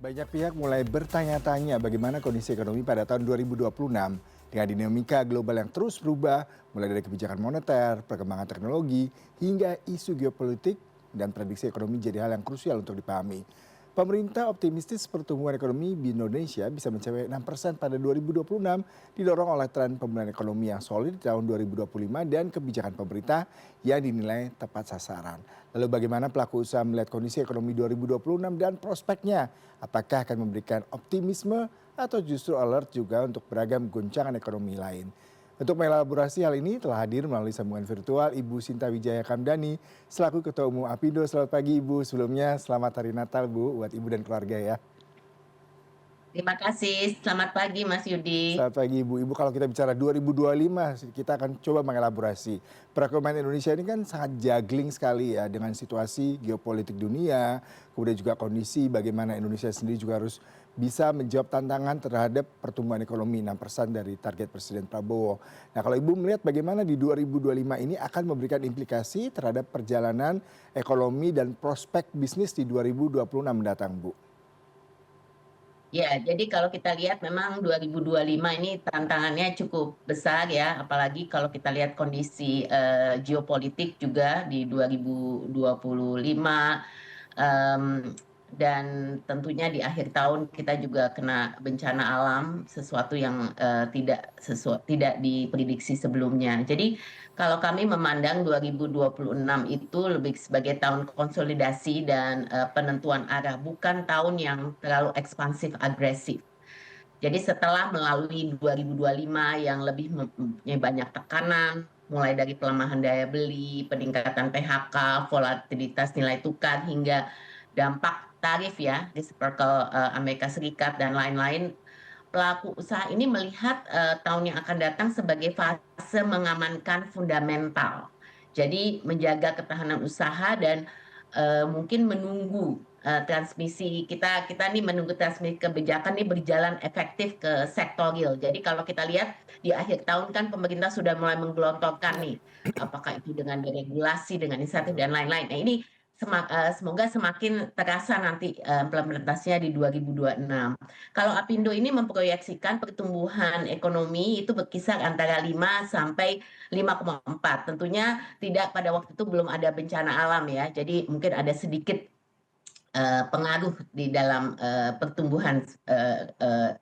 Banyak pihak mulai bertanya-tanya bagaimana kondisi ekonomi pada tahun 2026 dengan dinamika global yang terus berubah, mulai dari kebijakan moneter, perkembangan teknologi, hingga isu geopolitik dan prediksi ekonomi jadi hal yang krusial untuk dipahami. Pemerintah optimistis pertumbuhan ekonomi di Indonesia bisa mencapai 6% pada 2026 didorong oleh tren pemulihan ekonomi yang solid di tahun 2025 dan kebijakan pemerintah yang dinilai tepat sasaran. Lalu bagaimana pelaku usaha melihat kondisi ekonomi 2026 dan prospeknya? Apakah akan memberikan optimisme atau justru alert juga untuk beragam goncangan ekonomi lain? Untuk mengelaborasi hal ini telah hadir melalui sambungan virtual Ibu Sinta Wijaya Kamdani selaku Ketua Umum Apindo. Selamat pagi Ibu. Sebelumnya selamat Hari Natal Bu buat Ibu dan keluarga ya. Terima kasih, selamat pagi Mas Yudi. Selamat pagi Ibu. Ibu kalau kita bicara 2025 kita akan coba mengelaborasi. Perekonomian Indonesia ini kan sangat juggling sekali ya dengan situasi geopolitik dunia, kemudian juga kondisi bagaimana Indonesia sendiri juga harus bisa menjawab tantangan terhadap pertumbuhan ekonomi 6% dari target Presiden Prabowo. Nah kalau Ibu melihat bagaimana di 2025 ini akan memberikan implikasi terhadap perjalanan ekonomi dan prospek bisnis di 2026 mendatang Bu. Ya, jadi kalau kita lihat memang 2025 ini tantangannya cukup besar ya, apalagi kalau kita lihat kondisi geopolitik juga di 2025, em, dan tentunya di akhir tahun kita juga kena bencana alam, sesuatu yang tidak diprediksi sebelumnya. Jadi kalau kami memandang 2026 itu lebih sebagai tahun konsolidasi dan penentuan arah, bukan tahun yang terlalu ekspansif agresif. Jadi setelah melalui 2025 yang lebih mempunyai banyak tekanan, mulai dari pelemahan daya beli, peningkatan PHK, volatilitas nilai tukar, hingga dampak tarif ya, reciprocal Amerika Serikat dan lain-lain, pelaku usaha ini melihat tahun yang akan datang sebagai fase mengamankan fundamental. Jadi menjaga ketahanan usaha dan mungkin menunggu transmisi kita nih, menunggu transmisi kebijakan ini berjalan efektif ke sektor real. Jadi kalau kita lihat di akhir tahun kan pemerintah sudah mulai menggelontorkan nih, apakah itu dengan deregulasi, dengan insentif dan lain-lain. Nah ini semoga semakin terasa nanti implementasinya di 2026. Kalau Apindo ini memproyeksikan pertumbuhan ekonomi itu berkisar antara 5 sampai 5,4. Tentunya tidak, pada waktu itu belum ada bencana alam ya. Jadi mungkin ada sedikit pengaruh di dalam pertumbuhan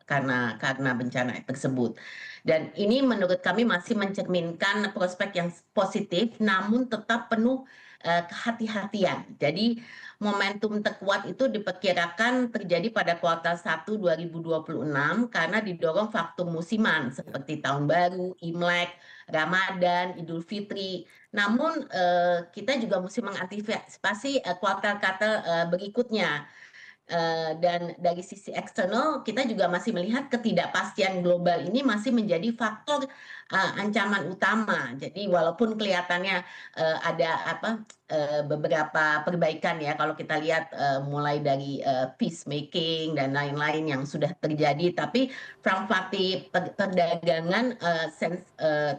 karena bencana tersebut. Dan ini menurut kami masih mencerminkan prospek yang positif, namun tetap penuh kehati-hatian. Jadi momentum terkuat itu diperkirakan terjadi pada kuartal 1 2026 karena didorong faktor musiman seperti tahun baru, Imlek, Ramadan, Idul Fitri. Namun kita juga mesti mengantisipasi kuartal-kuartal berikutnya. Dan dari sisi eksternal kita juga masih melihat ketidakpastian global ini masih menjadi faktor ancaman utama. Jadi walaupun kelihatannya ada beberapa perbaikan ya, kalau kita lihat mulai dari peacemaking dan lain-lain yang sudah terjadi, tapi fluktuasi perdagangan,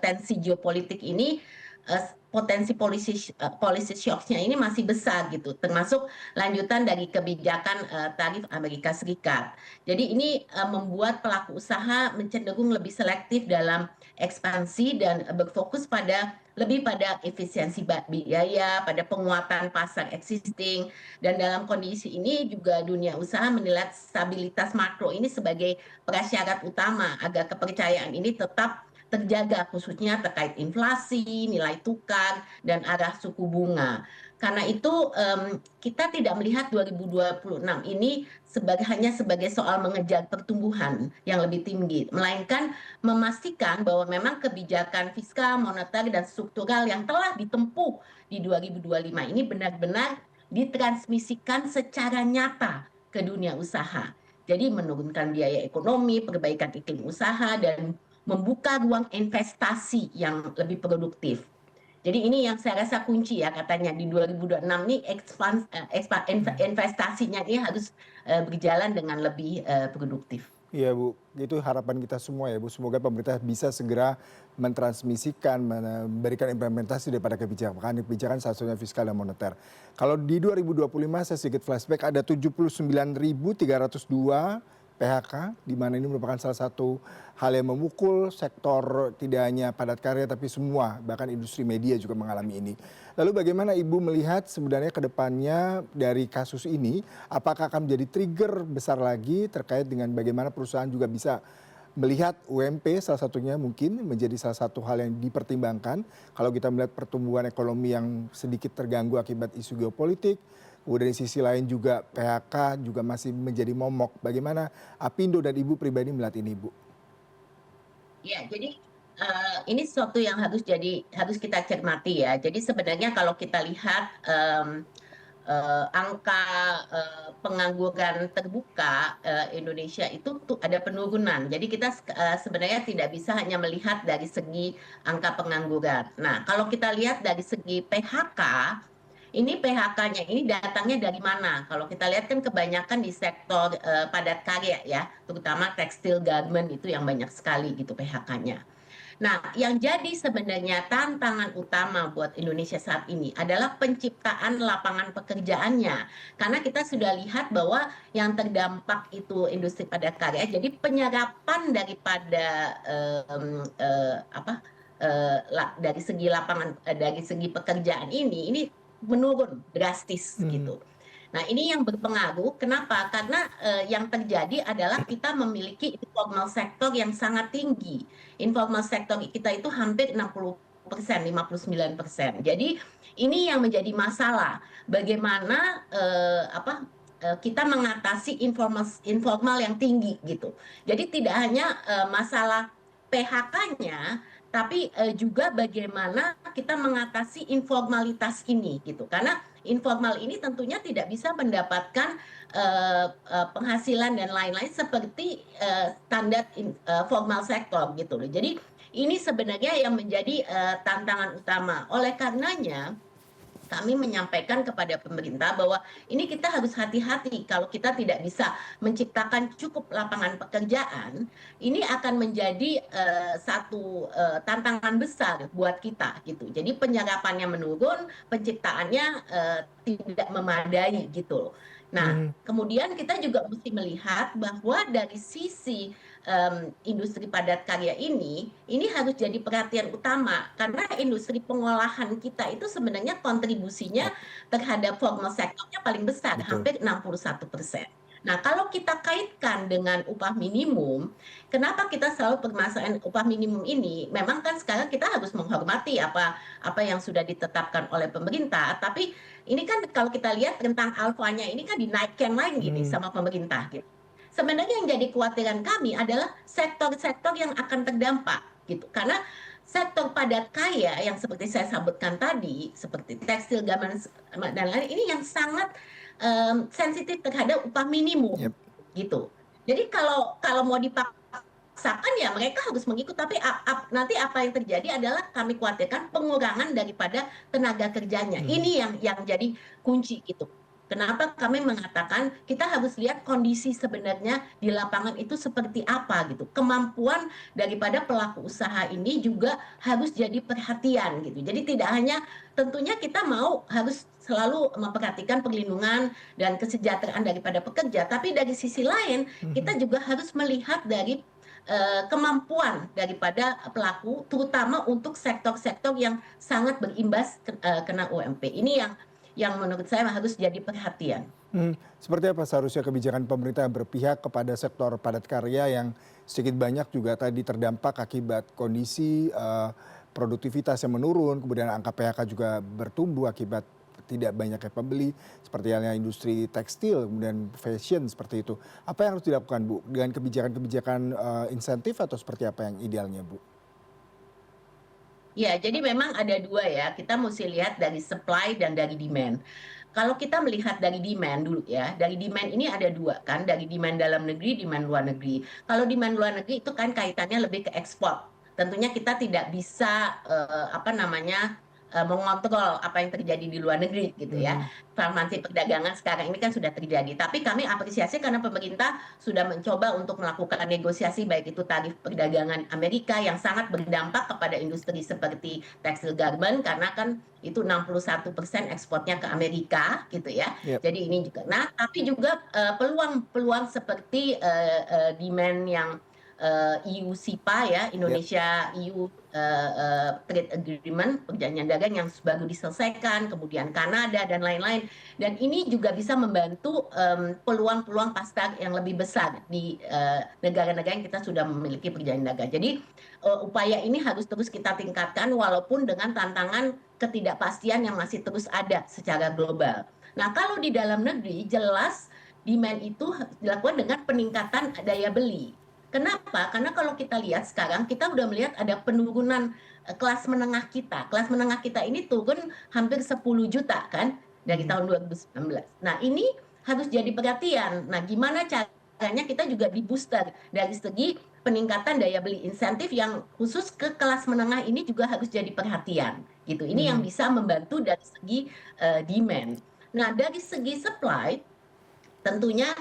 tensi geopolitik ini, potensi policy shock-nya ini masih besar gitu, termasuk lanjutan dari kebijakan tarif Amerika Serikat. Jadi ini membuat pelaku usaha cenderung lebih selektif dalam ekspansi dan berfokus lebih pada efisiensi biaya, pada penguatan pasar existing. Dan dalam kondisi ini juga dunia usaha menilai stabilitas makro ini sebagai prasyarat utama agar kepercayaan ini tetap terjaga, khususnya terkait inflasi, nilai tukar, dan arah suku bunga. Karena itu kita tidak melihat 2026 ini hanya sebagai soal mengejar pertumbuhan yang lebih tinggi, melainkan memastikan bahwa memang kebijakan fiskal, moneter, dan struktural yang telah ditempuh di 2025 ini benar-benar ditransmisikan secara nyata ke dunia usaha. Jadi menurunkan biaya ekonomi, perbaikan iklim usaha, dan membuka ruang investasi yang lebih produktif. Jadi ini yang saya rasa kunci ya, katanya di 2026 ini investasinya ini harus berjalan dengan lebih produktif. Iya Bu, itu harapan kita semua ya Bu. Semoga pemerintah bisa segera mentransmisikan, memberikan implementasi daripada kebijakan salah satunya fiskal dan moneter. Kalau di 2025 saya sedikit flashback ada 79.302 PHK, di mana ini merupakan salah satu hal yang memukul sektor tidak hanya padat karya tapi semua, bahkan industri media juga mengalami ini. Lalu bagaimana Ibu melihat sebenarnya ke depannya dari kasus ini, apakah akan menjadi trigger besar lagi terkait dengan bagaimana perusahaan juga bisa melihat UMP salah satunya mungkin menjadi salah satu hal yang dipertimbangkan kalau kita melihat pertumbuhan ekonomi yang sedikit terganggu akibat isu geopolitik. Kemudian di sisi lain juga PHK juga masih menjadi momok. Bagaimana Apindo dan Ibu pribadi melihat ini, Bu? Ya, jadi ini sesuatu yang harus kita cermati ya. Jadi sebenarnya kalau kita lihat angka pengangguran terbuka Indonesia itu tuh ada penurunan. Jadi kita sebenarnya tidak bisa hanya melihat dari segi angka pengangguran. Nah, kalau kita lihat dari segi PHK, ini PHK-nya ini datangnya dari mana? Kalau kita lihat kan kebanyakan di sektor padat karya ya, terutama tekstil garment itu yang banyak sekali gitu PHK-nya. Nah, yang jadi sebenarnya tantangan utama buat Indonesia saat ini adalah penciptaan lapangan pekerjaannya. Karena kita sudah lihat bahwa yang terdampak itu industri padat karya, jadi penyerapan daripada dari segi dari segi pekerjaan ini menurun drastis Hmm. gitu. Nah, ini yang berpengaruh. Kenapa? Karena yang terjadi adalah kita memiliki informal sektor yang sangat tinggi. Informal sektor kita itu hampir 60%, 59%. Jadi ini yang menjadi masalah. Bagaimana kita mengatasi informal yang tinggi gitu. Jadi tidak hanya masalah PHK-nya, tapi juga bagaimana kita mengatasi informalitas ini gitu. Karena informal ini tentunya tidak bisa mendapatkan penghasilan dan lain-lain seperti standar formal sektor gitu loh. Jadi ini sebenarnya yang menjadi tantangan utama. Oleh karenanya kami menyampaikan kepada pemerintah bahwa ini kita harus hati-hati kalau kita tidak bisa menciptakan cukup lapangan pekerjaan, ini akan menjadi satu tantangan besar buat kita gitu. Jadi penyerapannya menurun, penciptaannya tidak memadai gitu loh. Nah, Hmm. kemudian kita juga mesti melihat bahwa dari sisi industri padat karya ini harus jadi perhatian utama karena industri pengolahan kita itu sebenarnya kontribusinya Ya, terhadap formal sektornya paling besar, betul. hampir 61%. Nah, kalau kita kaitkan dengan upah minimum, kenapa kita selalu permasalahan upah minimum ini? Memang kan sekarang kita harus menghormati apa yang sudah ditetapkan oleh pemerintah, tapi ini kan kalau kita lihat rentang alfanya ini kan dinaikkan lagi nih Hmm. sama pemerintah gitu. Sebenarnya yang jadi kekhawatiran kami adalah sektor-sektor yang akan terdampak gitu. Karena sektor padat karya yang seperti saya sebutkan tadi, seperti tekstil, garment dan lain ini yang sangat sensitif terhadap upah minimum Yep. gitu. Jadi kalau mau dipaksakan ya mereka harus mengikut, tapi nanti apa yang terjadi adalah kami khawatirkan pengurangan daripada tenaga kerjanya. Mhm. Ini yang jadi kunci gitu. Kenapa kami mengatakan kita harus lihat kondisi sebenarnya di lapangan itu seperti apa gitu. Kemampuan daripada pelaku usaha ini juga harus jadi perhatian gitu. Jadi tidak hanya tentunya kita harus selalu memperhatikan perlindungan dan kesejahteraan daripada pekerja, tapi dari sisi lain Mhm. kita juga harus melihat dari kemampuan daripada pelaku, terutama untuk sektor-sektor yang sangat berimbas kena UMP. Ini yang menurut saya harus jadi perhatian. Seperti apa seharusnya kebijakan pemerintah berpihak kepada sektor padat karya yang sedikit banyak juga tadi terdampak akibat kondisi produktivitas yang menurun, kemudian angka PHK juga bertumbuh akibat tidak banyaknya pembeli, seperti halnya industri tekstil, kemudian fashion seperti itu. Apa yang harus dilakukan Bu? Dengan kebijakan-kebijakan insentif atau seperti apa yang idealnya Bu? Ya, jadi memang ada dua ya, kita mesti lihat dari supply dan dari demand. Kalau kita melihat dari demand dulu ya, dari demand ini ada dua kan, dari demand dalam negeri, demand luar negeri. Kalau demand luar negeri itu kan kaitannya lebih ke ekspor. Tentunya kita tidak bisa mengontrol apa yang terjadi di luar negeri gitu ya. Mhm. Transparansi perdagangan sekarang ini kan sudah terjadi. Tapi kami apresiasi karena pemerintah sudah mencoba untuk melakukan negosiasi baik itu tarif perdagangan Amerika yang sangat berdampak kepada industri seperti tekstil garment karena kan itu 61% ekspornya ke Amerika gitu ya. Yap. Jadi ini juga. Nah, tapi juga peluang-peluang seperti demand yang EU SIPA ya, Yap. Indonesia EU Trade Agreement, perjanjian dagang yang baru diselesaikan, kemudian Kanada dan lain-lain. Dan ini juga bisa membantu peluang-peluang pasar yang lebih besar di negara-negara yang kita sudah memiliki perjanjian dagang. Jadi upaya ini harus terus kita tingkatkan walaupun dengan tantangan ketidakpastian yang masih terus ada secara global. Nah, kalau di dalam negeri jelas demand itu dilakukan dengan peningkatan daya beli. Kenapa? Karena kalau kita lihat sekarang kita udah melihat ada penurunan kelas menengah kita. Kelas menengah kita ini turun hampir 10 juta kan dari Mhm. tahun 2019. Nah, ini harus jadi perhatian. Nah, gimana caranya kita juga di booster dari segi peningkatan daya beli, insentif yang khusus ke kelas menengah ini juga harus jadi perhatian gitu. Ini yang Mhm. bisa membantu dari segi demand. Nah, dari segi supply tentunya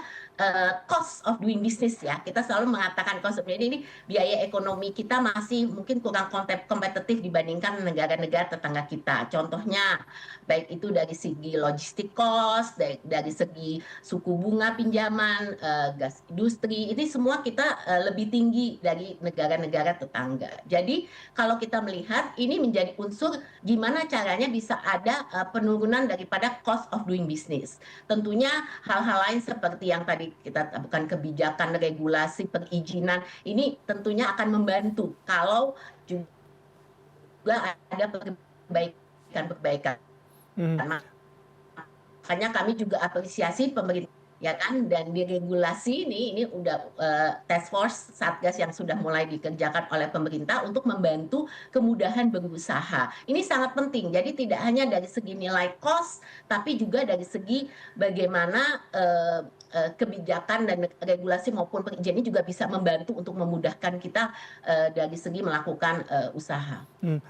cost of doing business ya. Kita selalu mengatakan cost of doing ini biaya ekonomi kita masih mungkin kurang kompetitif dibandingkan negara-negara tetangga kita. Contohnya baik itu dari segi logistik cost, dari segi suku bunga pinjaman, gas industri, ini semua kita lebih tinggi dari negara-negara tetangga. Jadi kalau kita melihat ini menjadi unsur gimana caranya bisa ada penurunan daripada cost of doing business. Tentunya hal-hal lain seperti yang tadi kita bukan kebijakan, regulasi, perizinan, ini tentunya akan membantu kalau juga ada perbaikan-perbaikan. Mhm. Makanya kami juga apresiasi pemerintah ya kan dan di regulasi ini udah task force satgas yang sudah mulai dikerjakan oleh pemerintah untuk membantu kemudahan berusaha. Ini sangat penting. Jadi tidak hanya dari segi nilai cost tapi juga dari segi bagaimana kebijakan dan regulasi maupun perizinan ini juga bisa membantu untuk memudahkan kita dari segi melakukan usaha.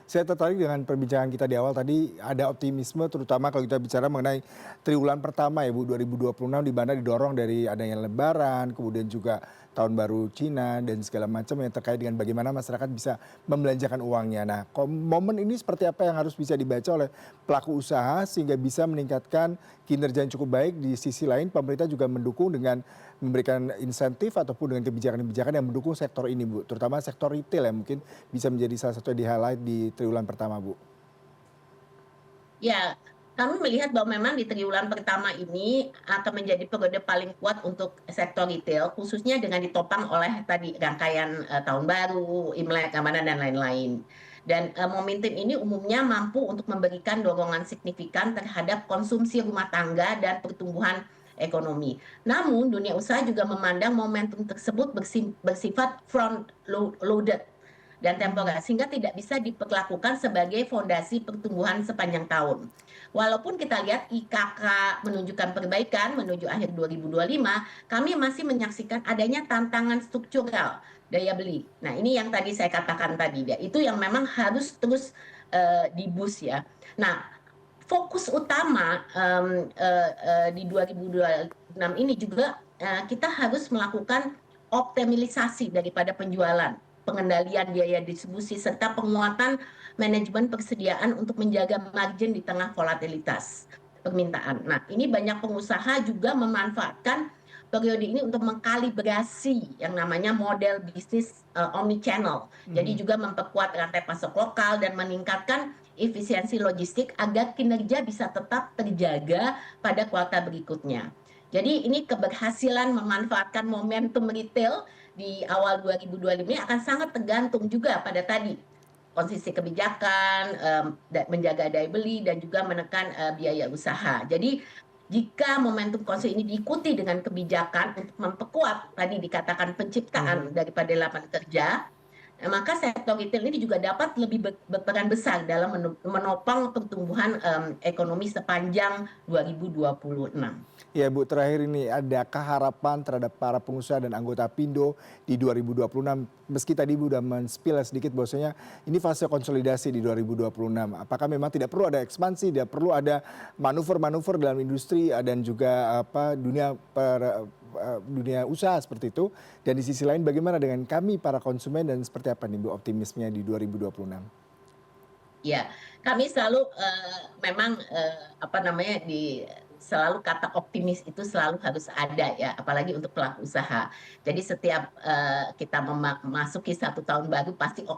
Saya tertarik dengan perbincangan kita di awal tadi ada optimisme terutama kalau kita bicara mengenai triwulan pertama ya Bu 2026 di mana didorong dari adanya lebaran, kemudian juga tahun baru Cina dan segala macam yang terkait dengan bagaimana masyarakat bisa membelanjakan uangnya. Nah, momen ini seperti apa yang harus bisa dibaca oleh pelaku usaha sehingga bisa meningkatkan kinerja yang cukup baik. Di sisi lain pemerintah juga mendukung dengan memberikan insentif ataupun dengan kebijakan-kebijakan yang mendukung sektor ini Bu, terutama sektor retail yang mungkin bisa menjadi salah satu yang di-highlight di triwulan pertama, Bu. Ya, kami melihat bahwa memang di triwulan pertama ini akan menjadi periode paling kuat untuk sektor retail, khususnya dengan ditopang oleh tadi rangkaian tahun baru, Imlek, Ramadan dan lain-lain. Dan momentum ini umumnya mampu untuk memberikan dorongan signifikan terhadap konsumsi rumah tangga dan pertumbuhan ekonomi. Namun dunia usaha juga memandang momentum tersebut bersifat front loaded dan temporer sehingga tidak bisa diperlakukan sebagai fondasi pertumbuhan sepanjang tahun. Walaupun kita lihat IKK menunjukkan perbaikan menuju akhir 2025, kami masih menyaksikan adanya tantangan struktural daya beli. Nah, ini yang tadi saya katakan tadi ya, itu yang memang harus terus di-boost ya. Nah, fokus utama di 2026 ini juga kita harus melakukan optimalisasi daripada penjualan, pengendalian biaya distribusi, serta penguatan manajemen persediaan untuk menjaga margin di tengah volatilitas permintaan. Nah, ini banyak pengusaha juga memanfaatkan periode ini untuk mengkalibrasi yang namanya model bisnis omni-channel. Jadi Mhm. juga memperkuat rantai pasok lokal dan meningkatkan efisiensi logistik agar kinerja bisa tetap terjaga pada kuartal berikutnya. Jadi ini keberhasilan memanfaatkan momentum retail di awal 2025 ini akan sangat tergantung juga pada tadi konsisten kebijakan, menjaga daya beli dan juga menekan biaya usaha. Jadi jika momentum konsumsi ini diikuti dengan kebijakan untuk memperkuat tadi dikatakan penciptaan Mhm. daripada lapangan kerja, maka sektor retail ini juga dapat lebih berperan besar dalam menopang pertumbuhan ekonomi sepanjang 2026. Ya Bu, terakhir ini adakah harapan terhadap para pengusaha dan anggota Pindo di 2026? Meski tadi Bu sudah men-spill sedikit bahwasanya ini fase konsolidasi di 2026. Apakah memang tidak perlu ada ekspansi, tidak perlu ada manuver-manuver dalam industri dan juga dunia usaha seperti itu? Dan di sisi lain bagaimana dengan kami para konsumen dan seperti apa nih Bu optimismenya di 2026? Ya, kami selalu memang apa namanya selalu kata optimis itu selalu harus ada ya, apalagi untuk pelaku usaha. Jadi setiap kita memasuki satu tahun baru pasti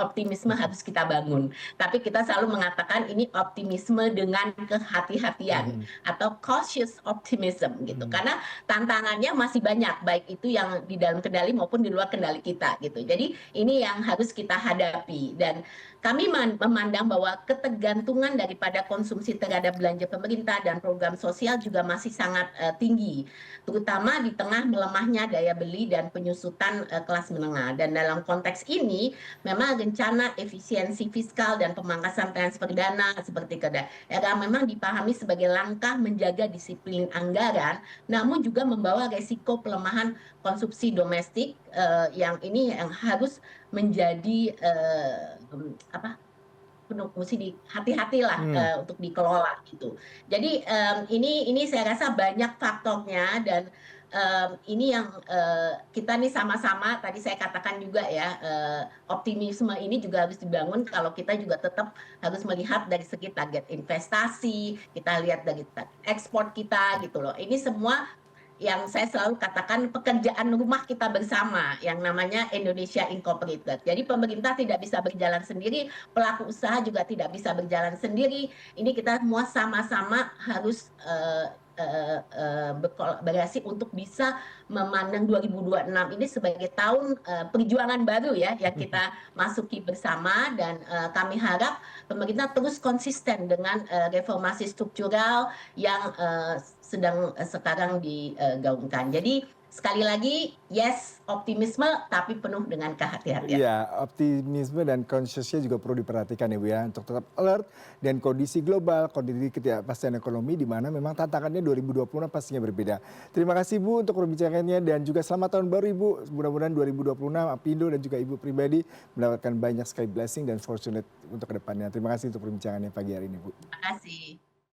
optimisme harus kita bangun. Tapi kita selalu mengatakan ini optimisme dengan kehati-hatian Mhm. atau cautious optimism gitu. Mhm. Karena tantangannya masih banyak, baik itu yang di dalam kendali maupun di luar kendali kita gitu. Jadi ini yang harus kita hadapi dan kami memandang bahwa ketergantungan daripada konsumsi terhadap belanja pemerintah dan program sosial juga masih sangat tinggi, terutama di tengah melemahnya daya beli dan penyusutan kelas menengah. Dan dalam konteks ini, memang rencana efisiensi fiskal dan pemangkasan transfer dana seperti ke daerah memang dipahami sebagai langkah menjaga disiplin anggaran, namun juga membawa resiko pelemahan konsumsi domestik yang ini yang harus menjadi apa mesti hati-hatilah Hmm. untuk dikelola gitu. Jadi ini saya rasa banyak faktornya dan ini yang kita nih sama-sama tadi saya katakan juga ya optimisme ini juga harus dibangun kalau kita juga tetap harus melihat dari segi target investasi, kita lihat dari ekspor kita gitu loh. Ini semua yang saya selalu katakan pekerjaan rumah kita bersama yang namanya Indonesia Incorporated. Jadi pemerintah tidak bisa berjalan sendiri, pelaku usaha juga tidak bisa berjalan sendiri. Ini kita semua sama-sama harus berkolaborasi untuk bisa memandang 2026 ini sebagai tahun perjuangan baru ya yang kita masuki bersama dan kami harap pemerintah terus konsisten dengan reformasi struktural yang sedang sekarang digaungkan. Jadi sekali lagi yes optimisme tapi penuh dengan kehati-hatian. Iya, optimisme dan consciousnya juga perlu diperhatikan ya Bu ya, untuk tetap alert dan kondisi global, kondisi ketidakpastian ekonomi di mana memang tantangannya 2026 pastinya berbeda. Terima kasih Bu untuk perbincangannya dan juga selamat tahun baru Ibu. Mudah-mudahan 2026 Apindo dan juga Ibu pribadi mendapatkan banyak sekali blessing dan fortunate untuk kedepannya. Terima kasih untuk perbincangannya pagi hari ini Bu. Terima kasih.